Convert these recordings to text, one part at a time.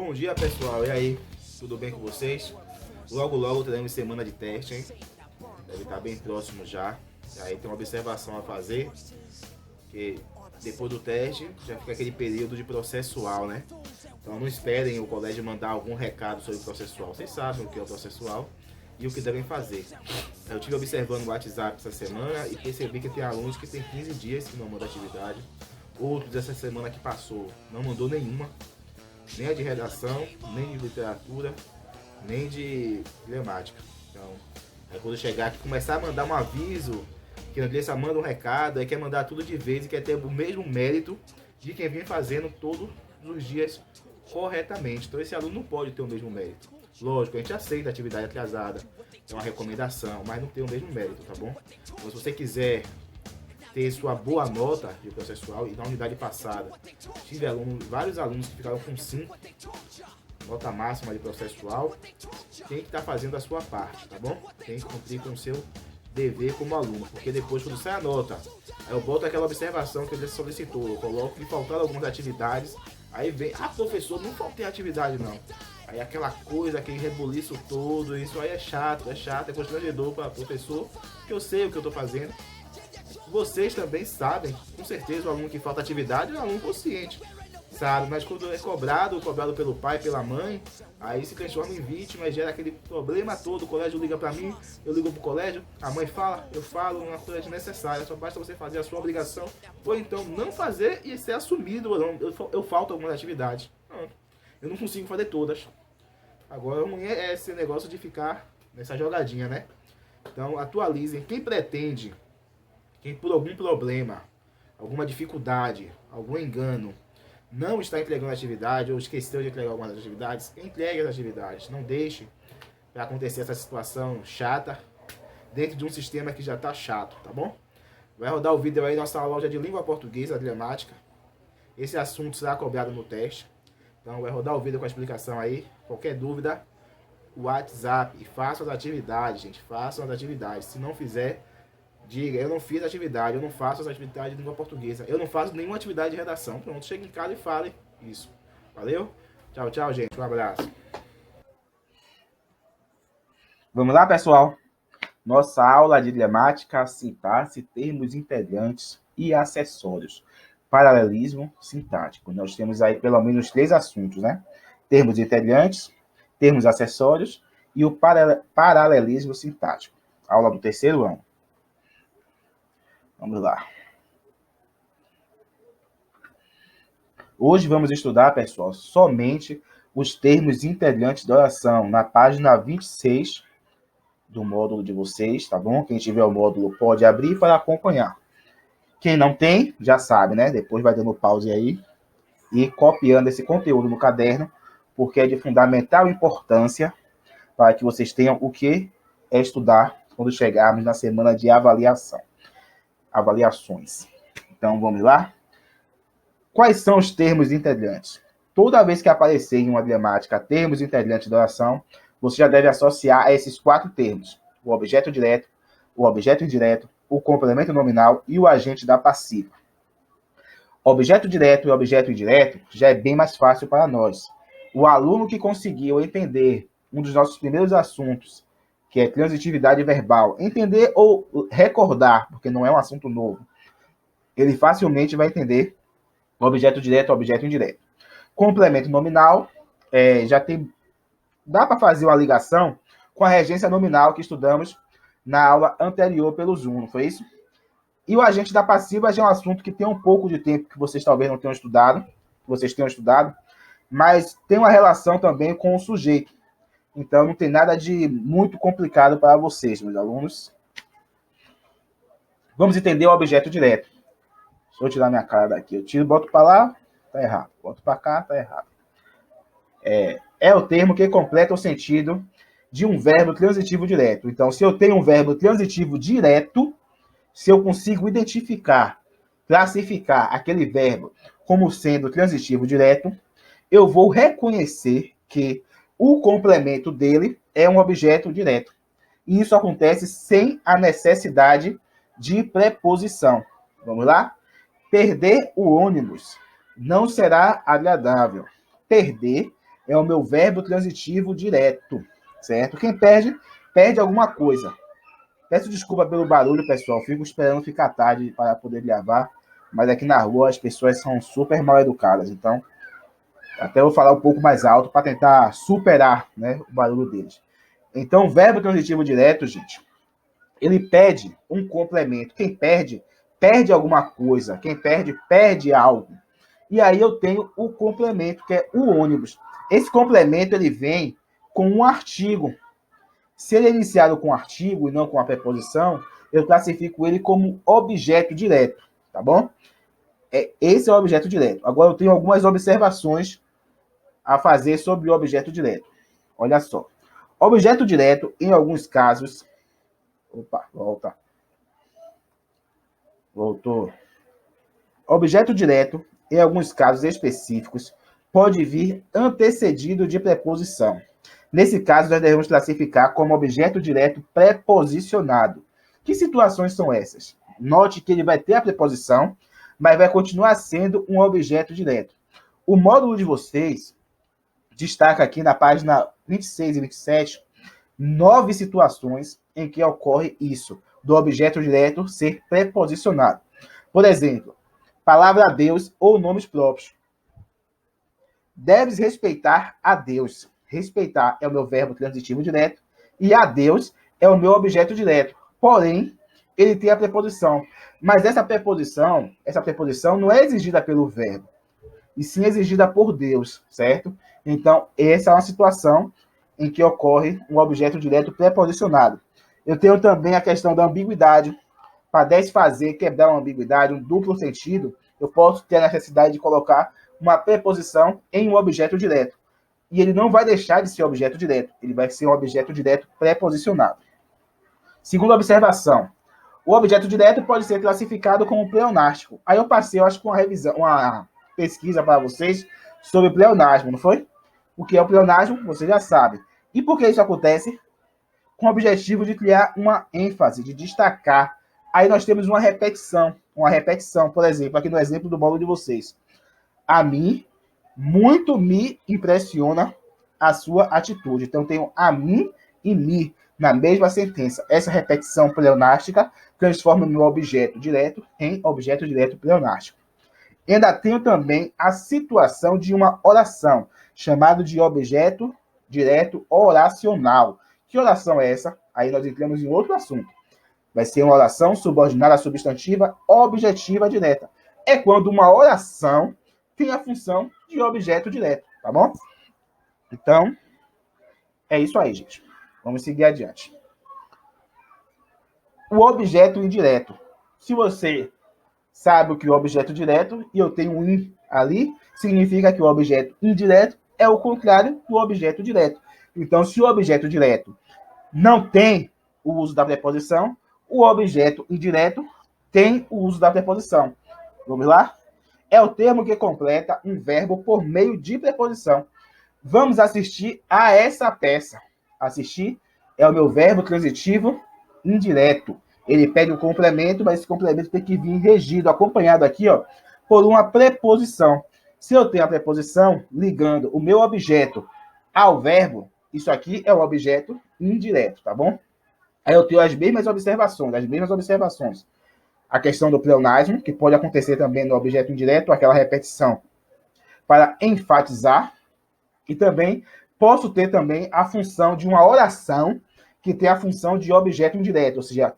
Bom dia, pessoal. E aí, tudo bem com vocês? Logo, logo teremos semana de teste, hein? Deve estar bem próximo já. E aí tem uma observação a fazer, que depois do teste já fica aquele período de processual, né? Então não esperem o colégio mandar algum recado sobre o processual. Vocês sabem o que é o processual e o que devem fazer. Eu estive observando o WhatsApp essa semana e percebi que tem alunos que tem 15 dias que não mandam atividade. Outros essa semana que passou não mandou nenhuma. Nem a de redação, nem de literatura, nem de gramática. Então, aí quando chegar aqui, começar a mandar um aviso, que no dia só manda um recado, aí quer mandar tudo de vez e quer ter o mesmo mérito de quem vem fazendo todos os dias corretamente. Então esse aluno não pode ter o mesmo mérito. Lógico, a gente aceita a atividade atrasada, é uma recomendação, mas não tem o mesmo mérito, tá bom? Então se você quiser ter sua boa nota de processual, e na unidade passada tive vários alunos que ficaram com 5, nota máxima de processual, tem que estar fazendo a sua parte, tá bom? Tem que cumprir com o seu dever como aluno, porque depois quando sai a nota, aí eu boto aquela observação que ele solicitou, eu coloco que faltaram algumas atividades, aí vem, professor, não faltei atividade não. Aí aquela coisa, aquele rebuliço todo, isso aí é chato, é constrangedor para o professor, que eu sei o que eu estou fazendo. Vocês também sabem, com certeza o aluno que falta atividade é um aluno consciente, sabe? Mas quando é cobrado pelo pai, pela mãe, aí se transforma em vítima e gera aquele problema todo. O colégio liga pra mim, eu ligo pro colégio, a mãe fala, eu falo, uma coisa desnecessária. Só basta você fazer a sua obrigação, ou então não fazer e ser assumido. Eu falto algumas atividades. Não, eu não consigo fazer todas. Agora o ruim é esse negócio de ficar nessa jogadinha, né? Então atualizem. Quem por algum problema, alguma dificuldade, algum engano, não está entregando a atividade ou esqueceu de entregar algumas atividades, entregue as atividades. Não deixe para acontecer essa situação chata dentro de um sistema que já está chato, tá bom? Vai rodar o vídeo aí da nossa loja de língua portuguesa, gramática. Esse assunto será cobrado no teste. Então vai rodar o vídeo com a explicação aí. Qualquer dúvida, WhatsApp. E façam as atividades, gente. Façam as atividades. Se não fizer, diga, eu não fiz atividade, eu não faço as atividades de língua portuguesa, eu não faço nenhuma atividade de redação. Pronto, chegue em casa e fale isso. Valeu? Tchau, tchau, gente. Um abraço. Vamos lá, pessoal? Nossa aula de gramática, sintaxe, termos integrantes e acessórios. Paralelismo sintático. Nós temos aí pelo menos 3 assuntos, né? Termos integrantes, termos acessórios e o paralelismo sintático. Aula do terceiro ano. Vamos lá. Hoje vamos estudar, pessoal, somente os termos integrantes da oração, na página 26 do módulo de vocês, tá bom? Quem tiver o módulo pode abrir para acompanhar. Quem não tem, já sabe, né? Depois vai dando pause aí e copiando esse conteúdo no caderno, porque é de fundamental importância para que vocês tenham o que estudar quando chegarmos na semana de avaliações. Então, vamos lá? Quais são os termos integrantes? Toda vez que aparecer em uma gramática termos integrantes da oração, você já deve associar a esses 4 termos: o objeto direto, o objeto indireto, o complemento nominal e o agente da passiva. Objeto direto e objeto indireto já é bem mais fácil para nós. O aluno que conseguiu entender um dos nossos primeiros assuntos, que é transitividade verbal, entender ou recordar, porque não é um assunto novo, ele facilmente vai entender objeto direto, objeto indireto. Complemento nominal, dá para fazer uma ligação com a regência nominal que estudamos na aula anterior pelo Zoom, não foi isso? E o agente da passiva já é um assunto que tem um pouco de tempo que vocês talvez não tenham estudado, mas tem uma relação também com o sujeito. Então não tem nada de muito complicado para vocês, meus alunos. Vamos entender o objeto direto. Deixa eu tirar minha cara daqui. Eu tiro, boto para lá, tá errado. Boto para cá, tá errado. É o termo que completa o sentido de um verbo transitivo direto. Então, se eu tenho um verbo transitivo direto, se eu consigo identificar, classificar aquele verbo como sendo transitivo direto, eu vou reconhecer que o complemento dele é um objeto direto. E isso acontece sem a necessidade de preposição. Vamos lá? Perder o ônibus não será agradável. Perder é o meu verbo transitivo direto, certo? Quem perde, perde alguma coisa. Peço desculpa pelo barulho, pessoal. Fico esperando ficar tarde para poder gravar. Mas aqui na rua as pessoas são super mal educadas. Então, até vou falar um pouco mais alto para tentar superar, né, o barulho deles. Então, o verbo transitivo direto, gente, ele pede um complemento. Quem perde, perde alguma coisa. Quem perde, perde algo. E aí eu tenho o complemento, que é o ônibus. Esse complemento, ele vem com um artigo. Se ele é iniciado com artigo e não com a preposição, eu classifico ele como objeto direto, tá bom? Esse é o objeto direto. Agora eu tenho algumas observações a fazer sobre o objeto direto. Olha só. Objeto direto, em alguns casos... Opa, volta. Voltou. Objeto direto, em alguns casos específicos, pode vir antecedido de preposição. Nesse caso, nós devemos classificar como objeto direto preposicionado. Que situações são essas? Note que ele vai ter a preposição, mas vai continuar sendo um objeto direto. O módulo de vocês destaca aqui na página 26 e 27 9 situações em que ocorre isso, do objeto direto ser preposicionado. Por exemplo, palavra a Deus ou nomes próprios. Deves respeitar a Deus. Respeitar é o meu verbo transitivo direto e a Deus é o meu objeto direto. Porém, ele tem a preposição. Mas essa preposição não é exigida pelo verbo, e sim exigida por Deus, certo? Então, essa é uma situação em que ocorre um objeto direto preposicionado. Eu tenho também a questão da ambiguidade. Para desfazer, quebrar uma ambiguidade, um duplo sentido, eu posso ter a necessidade de colocar uma preposição em um objeto direto. E ele não vai deixar de ser objeto direto, ele vai ser um objeto direto preposicionado. Segunda observação, o objeto direto pode ser classificado como pleonástico. Aí eu passei, eu acho que uma pesquisa para vocês sobre pleonasmo, não foi? O que é o pleonasmo, você já sabe. E por que isso acontece? Com o objetivo de criar uma ênfase, de destacar. Aí nós temos uma repetição, por exemplo, aqui no exemplo do bolo de vocês. A mim, muito me impressiona a sua atitude. Então, tenho a mim e me na mesma sentença. Essa repetição pleonástica transforma o meu objeto direto em objeto direto pleonástico. E ainda tenho também a situação de uma oração, chamado de objeto direto oracional. Que oração é essa? Aí nós entramos em outro assunto. Vai ser uma oração subordinada à substantiva objetiva direta. É quando uma oração tem a função de objeto direto, tá bom? Então, é isso aí, gente. Vamos seguir adiante. O objeto indireto. Se você sabe o que é o objeto direto e eu tenho um in ali, significa que o objeto indireto é o contrário do objeto direto. Então, se o objeto direto não tem o uso da preposição, o objeto indireto tem o uso da preposição. Vamos lá? É o termo que completa um verbo por meio de preposição. Vamos assistir a essa peça. Assistir é o meu verbo transitivo indireto. Ele pede um complemento, mas esse complemento tem que vir regido, acompanhado aqui, ó, por uma preposição. Se eu tenho a preposição ligando o meu objeto ao verbo, isso aqui é o objeto indireto, tá bom? Aí eu tenho as mesmas observações. A questão do pleonasmo, que pode acontecer também no objeto indireto, aquela repetição para enfatizar. E também posso ter também a função de uma oração que tem a função de objeto indireto, ou seja,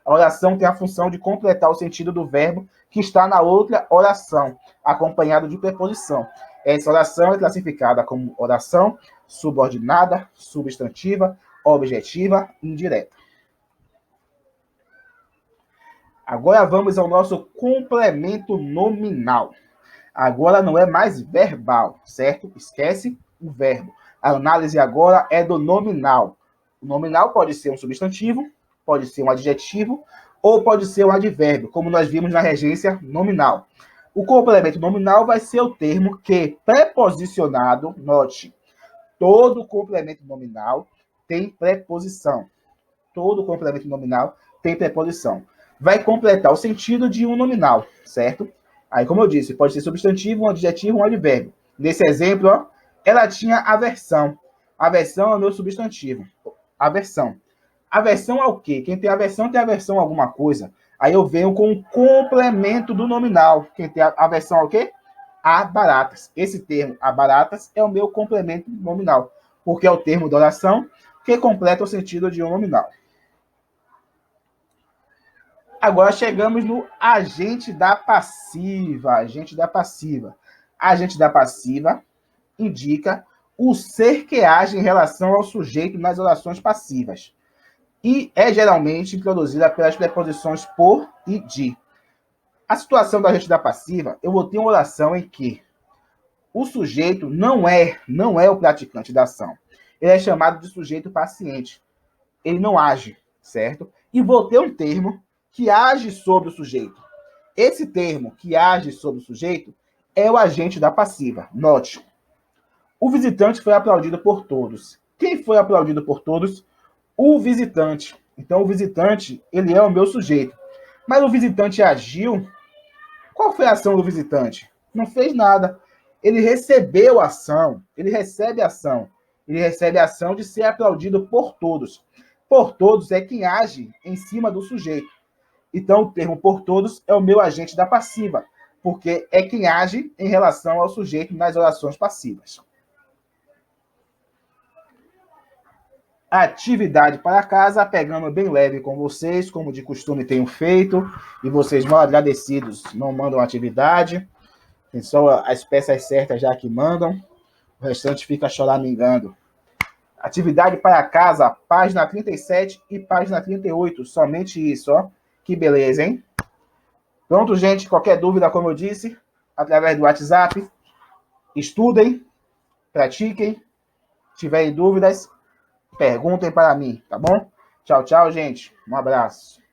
a oração tem a função de completar o sentido do verbo que está na outra oração, acompanhado de preposição. Essa oração é classificada como oração subordinada, substantiva, objetiva, indireta. Agora vamos ao nosso complemento nominal. Agora não é mais verbal, certo? Esquece o verbo. A análise agora é do nominal. O nominal pode ser um substantivo, pode ser um adjetivo ou pode ser um advérbio, como nós vimos na regência nominal. O complemento nominal vai ser o termo que, preposicionado, note, todo complemento nominal tem preposição. Todo complemento nominal tem preposição. Vai completar o sentido de um nominal, certo? Aí, como eu disse, pode ser substantivo, um adjetivo, um advérbio. Nesse exemplo, ó, ela tinha aversão. Aversão é o meu substantivo. Aversão. Aversão ao quê? Quem tem aversão a alguma coisa. Aí eu venho com o complemento do nominal. Quem tem aversão ao quê? A baratas. Esse termo, a baratas, é o meu complemento nominal, porque é o termo da oração que completa o sentido de um nominal. Agora chegamos no agente da passiva. Agente da passiva. Agente da passiva indica o ser que age em relação ao sujeito nas orações passivas e é geralmente introduzida pelas preposições por e de. A situação da agente da passiva, eu vou ter uma oração em que o sujeito não é o praticante da ação. Ele é chamado de sujeito paciente. Ele não age, certo? E vou ter um termo que age sobre o sujeito. Esse termo que age sobre o sujeito é o agente da passiva. Note. O visitante foi aplaudido por todos. Quem foi aplaudido por todos? O visitante. Então, o visitante, ele é o meu sujeito. Mas o visitante agiu. Qual foi a ação do visitante? Não fez nada. Ele recebeu a ação. Ele recebe a ação. Ele recebe a ação de ser aplaudido por todos. Por todos é quem age em cima do sujeito. Então, o termo por todos é o meu agente da passiva, porque é quem age em relação ao sujeito nas orações passivas. Atividade para casa, pegando bem leve com vocês, como de costume tenho feito, e vocês mal agradecidos não mandam atividade, tem só as peças certas já que mandam, o restante fica choramingando. Atividade para casa, página 37 e página 38, somente isso, ó. Que beleza, hein? Pronto, gente, qualquer dúvida, como eu disse, através do WhatsApp, estudem, pratiquem, tiverem dúvidas, perguntem para mim, tá bom? Tchau, tchau, gente. Um abraço.